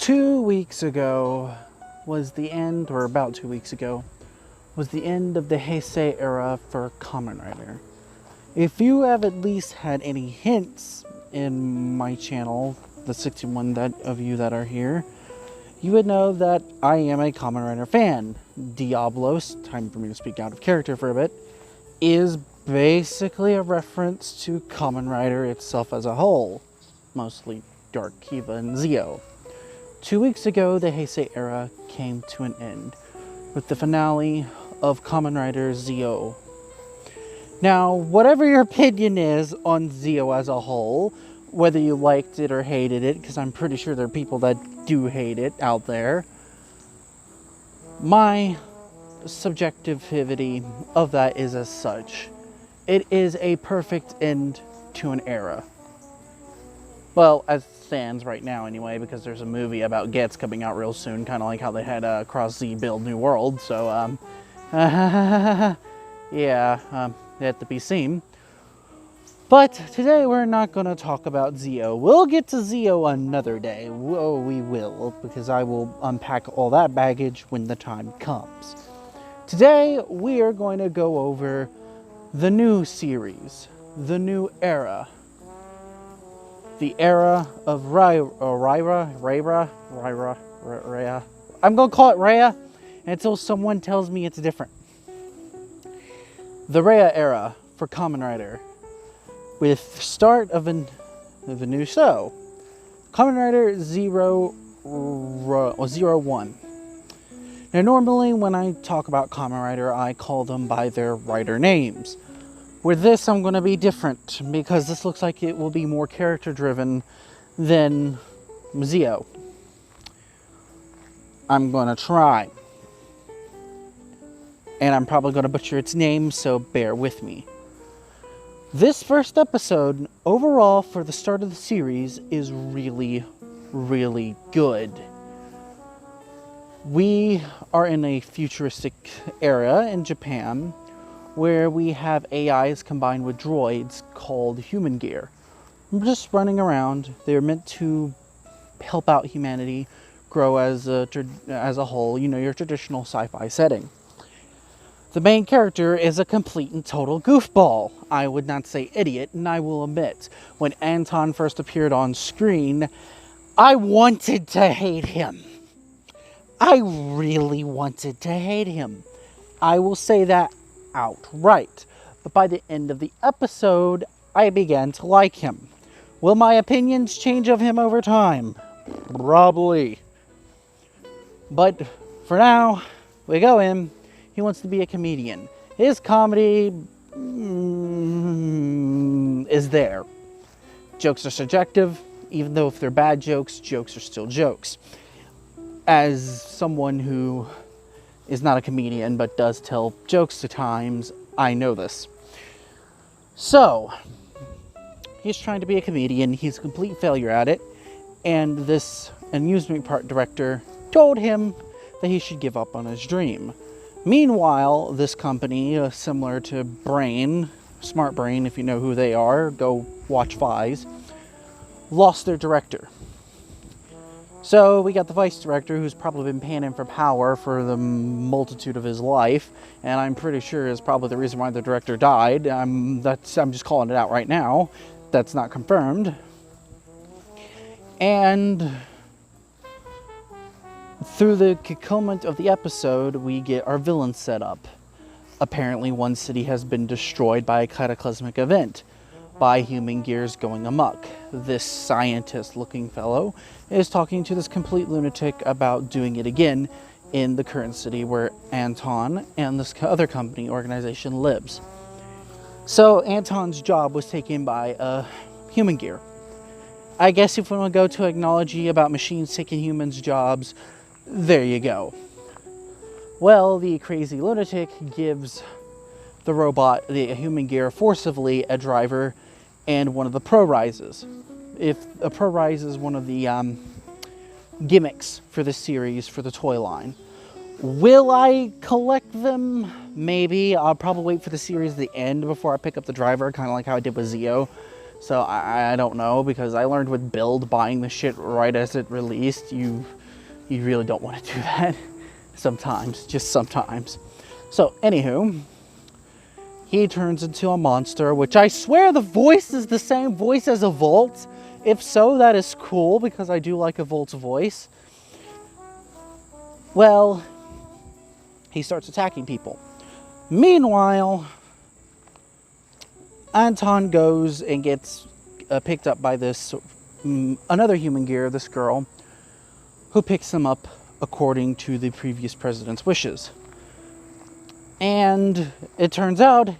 2 weeks ago was the end, or about 2 weeks ago, was the end of the Heisei era for Kamen Rider. If you have at least had any hints in my channel, the 61 of you that are here, you would know that I am a Kamen Rider fan. Diablos, time for me to speak out of character for a bit, is basically a reference to Kamen Rider itself as a whole, mostly Dark Kiva and Zio. 2 weeks ago, the Heisei era came to an end with the finale of Kamen Rider Zio. Now, whatever your opinion is on Zio as a whole, whether you liked it or hated it, because I'm pretty sure there are people that do hate it out there, my subjectivity of that is as such. It is a perfect end to an era. Well, as it stands right now anyway, because there's a movie about Getz coming out real soon, kind of like how they had Cross Z build New World, so, yeah, yet to be seen. But today we're not going to talk about Zio. We'll get to Zio another day. Oh, we will, because I will unpack all that baggage when the time comes. Today we are going to go over the new series, the new era. The era of Raya. I'm going to call it Raya until someone tells me it's different. The Raya era for Kamen Rider, with start of the new show, Kamen Rider 01. Now, normally when I talk about Kamen Rider, I call them by their writer names. With this, I'm going to be different, because this looks like it will be more character-driven than Zio. I'm going to try. And I'm probably going to butcher its name, so bear with me. This first episode, overall, for the start of the series, is really, really good. We are in a futuristic era in Japan, where we have AIs combined with droids called human gear. They're just running around. They're meant to help out humanity grow as a whole, you know, your traditional sci-fi setting. The main character is a complete and total goofball. I would not say idiot, and I will admit, when Anton first appeared on screen, I wanted to hate him. I really wanted to hate him. I will say that outright. But by the end of the episode, I began to like him. Will my opinions change of him over time? Probably. But for now, we go in. He wants to be a comedian. His comedy is there. Jokes are subjective, even though if they're bad jokes, jokes are still jokes. As someone who is not a comedian but does tell jokes at times, I know this. So, he's trying to be a comedian. He's a complete failure at it. And this amusement park director told him that he should give up on his dream. Meanwhile, this company, similar to Brain, Smart Brain, if you know who they are, go watch Vies, lost their director. So we got the vice director, who's probably been panning for power for the multitude of his life, and I'm pretty sure is probably the reason why the director died. I'm just calling it out right now. That's not confirmed. And through the fulfillment of the episode, we get our villain set up. Apparently, one city has been destroyed by a cataclysmic event, by human gears going amok. This scientist-looking fellow is talking to this complete lunatic about doing it again in the current city where Anton and this other company organization lives. So Anton's job was taken by a human gear. I guess if we want to go to technology about machines taking humans' jobs, there you go. Well, the crazy lunatic gives the robot, the human gear, forcibly a driver and one of the Pro Rises. If a Pro Rise is one of the gimmicks for the series, for the toy line. Will I collect them? Maybe. I'll probably wait for the series to the end before I pick up the driver, kind of like how I did with Zio. So I don't know, because I learned with Build, buying the shit right as it released, you really don't want to do that sometimes, just sometimes. So anywho, he turns into a monster, which I swear the voice is the same voice as a Volt. If so, that is cool, because I do like a Volt's voice. Well, he starts attacking people. Meanwhile, Anton goes and gets picked up by this another human gear, this girl, who picks him up according to the previous president's wishes. And it turns out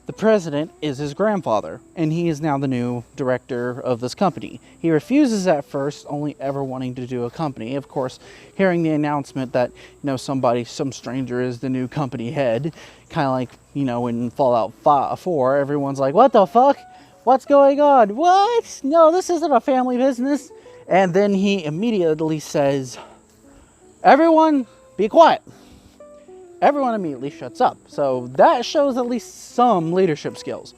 the president is his grandfather, and he is now the new director of this company. He refuses at first, only ever wanting to do a company. Of course, hearing the announcement that, some stranger is the new company head, kind of like, in Fallout 4, everyone's like, what the fuck? What's going on? What? No, this isn't a family business. And then he immediately says, everyone, be quiet. Everyone immediately shuts up. So that shows at least some leadership skills.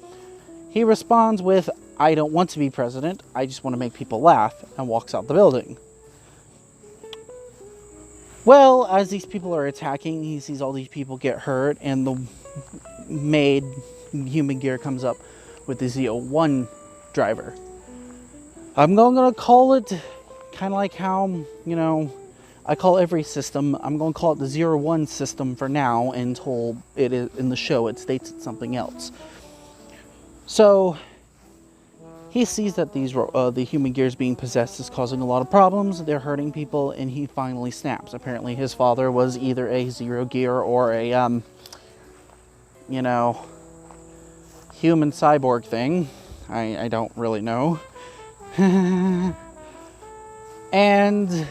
He responds with, I don't want to be president. I just want to make people laugh, and walks out the building. Well, as these people are attacking, he sees all these people get hurt, and the maid human gear comes up with the Z01 driver. I'm going to call it kind of like how, I call every system, I'm going to call it the 01 system for now, until it is in the show it states it's something else. So he sees that the human gears being possessed is causing a lot of problems. They're hurting people, and he finally snaps. Apparently his father was either a 0 gear or a human cyborg thing. I don't really know. And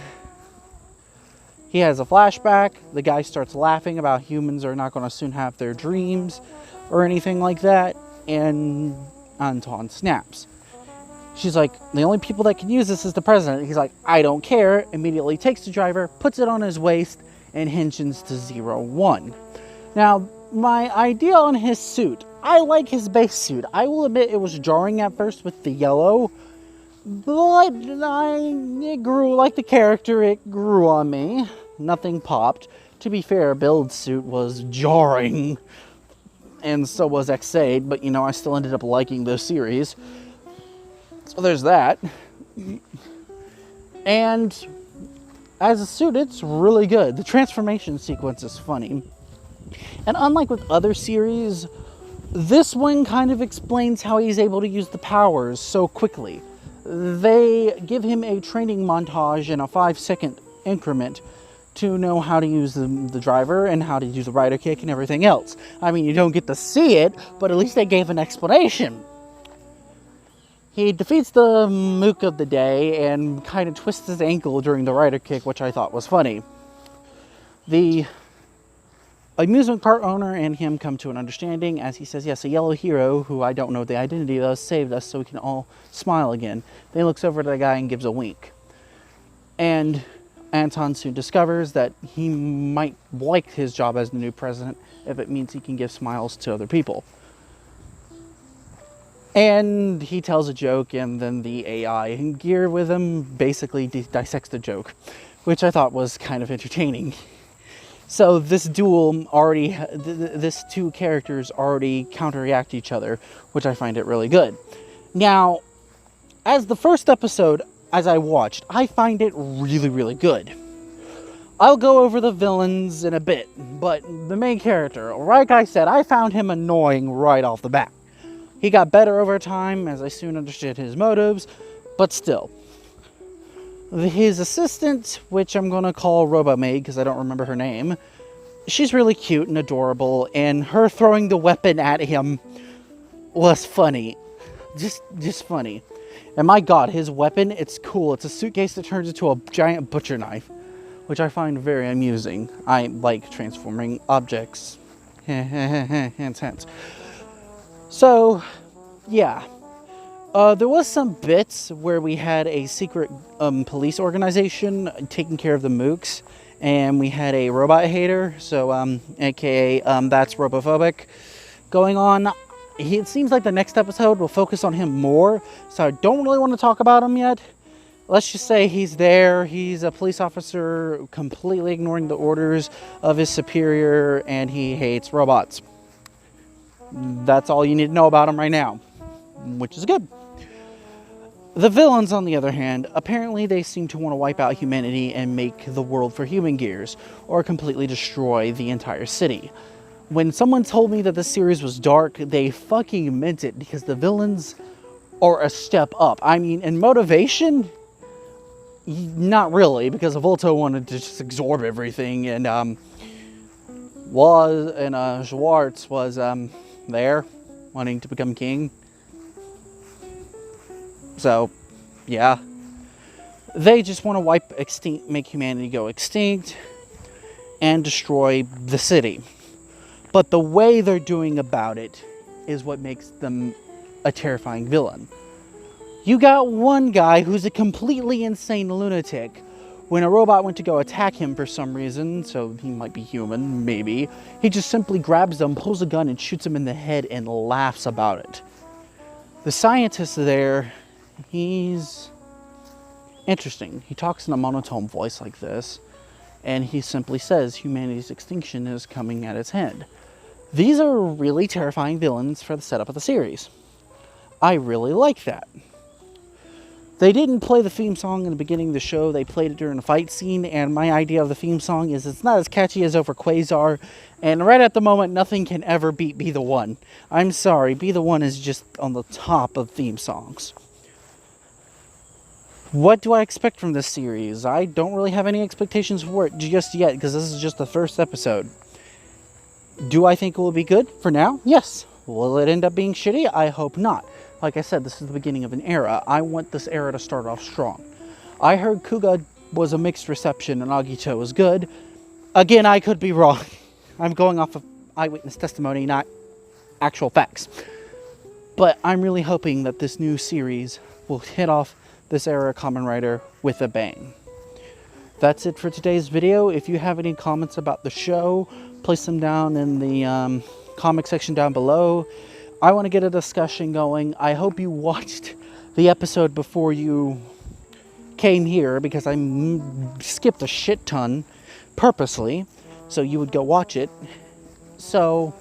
he has a flashback. The guy starts laughing about humans are not going to soon have their dreams or anything like that. And Anton snaps. She's like, the only people that can use this is the president. He's like, I don't care. Immediately takes the driver, puts it on his waist, and hinges to 01. Now, my idea on his suit, I like his base suit. I will admit it was jarring at first with the yellow, but it grew like the character, it grew on me. Nothing popped. To be fair, Build's suit was jarring, and so was Xaid, but I still ended up liking the series. So there's that. And as a suit, it's really good. The transformation sequence is funny. And unlike with other series, this one kind of explains how he's able to use the powers so quickly. They give him a training montage in a 5-second increment to know how to use the driver and how to use the rider kick and everything else. I mean, you don't get to see it, but at least they gave an explanation. He defeats the mook of the day and kind of twists his ankle during the rider kick, which I thought was funny. The amusement park owner and him come to an understanding as he says, yes, a yellow hero, who I don't know the identity of, saved us so we can all smile again. Then he looks over to the guy and gives a wink. And Anton soon discovers that he might like his job as the new president if it means he can give smiles to other people. And he tells a joke, and then the AI gear with him basically dissects the joke, which I thought was kind of entertaining. So this duel already, this two characters already counteract each other, which I find it really good. Now, as the first episode, as I watched, I find it really, really good. I'll go over the villains in a bit, but the main character, like I said, I found him annoying right off the bat. He got better over time as I soon understood his motives, but still. His assistant, which I'm going to call Robot Maid because I don't remember her name, she's really cute and adorable, and her throwing the weapon at him was funny. Just funny. And my god, his weapon, it's cool. It's a suitcase that turns into a giant butcher knife, which I find very amusing. I like transforming objects. Hence, hence. So, yeah. There was some bits where we had a secret police organization taking care of the mooks, and we had a robot hater, so aka that's robophobic, going on. it seems like the next episode will focus on him more, so I don't really want to talk about him yet. Let's just say he's there, he's a police officer completely ignoring the orders of his superior, and he hates robots. That's all you need to know about him right now, which is good. The villains, on the other hand, apparently they seem to want to wipe out humanity and make the world for human gears, or completely destroy the entire city. When someone told me that this series was dark, they fucking meant it, because the villains are a step up. I mean, in motivation, not really, because Volto wanted to just absorb everything, and Schwartz was there, wanting to become king. So, yeah. They just want to make humanity go extinct, and destroy the city. But the way they're doing about it is what makes them a terrifying villain. You got one guy who's a completely insane lunatic. When a robot went to go attack him for some reason, so he might be human, maybe, he just simply grabs them, pulls a gun, and shoots him in the head and laughs about it. The scientist there, he's interesting. He talks in a monotone voice like this, and he simply says humanity's extinction is coming at its head. These are really terrifying villains for the setup of the series. I really like that. They didn't play the theme song in the beginning of the show. They played it during a fight scene, and my idea of the theme song is it's not as catchy as Over Quasar, and right at the moment, nothing can ever beat Be The One. I'm sorry, Be The One is just on the top of theme songs. What do I expect from this series? I don't really have any expectations for it just yet, because this is just the first episode. Do I think it will be good for now? Yes. Will it end up being shitty? I hope not. Like I said, this is the beginning of an era. I want this era to start off strong. I heard Kuga was a mixed reception and Agito was good. Again, I could be wrong. I'm going off of eyewitness testimony, not actual facts. But I'm really hoping that this new series will hit off this era of Kamen Rider with a bang. That's it for today's video. If you have any comments about the show, place them down in the comment section down below. I want to get a discussion going. I hope you watched the episode before you came here, because I skipped a shit ton purposely so you would go watch it. So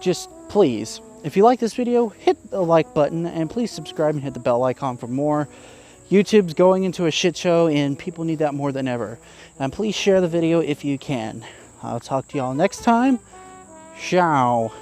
just please, if you like this video, hit the like button, and please subscribe and hit the bell icon for more. YouTube's going into a shit show, and people need that more than ever. And please share the video if you can. I'll talk to y'all next time. Ciao.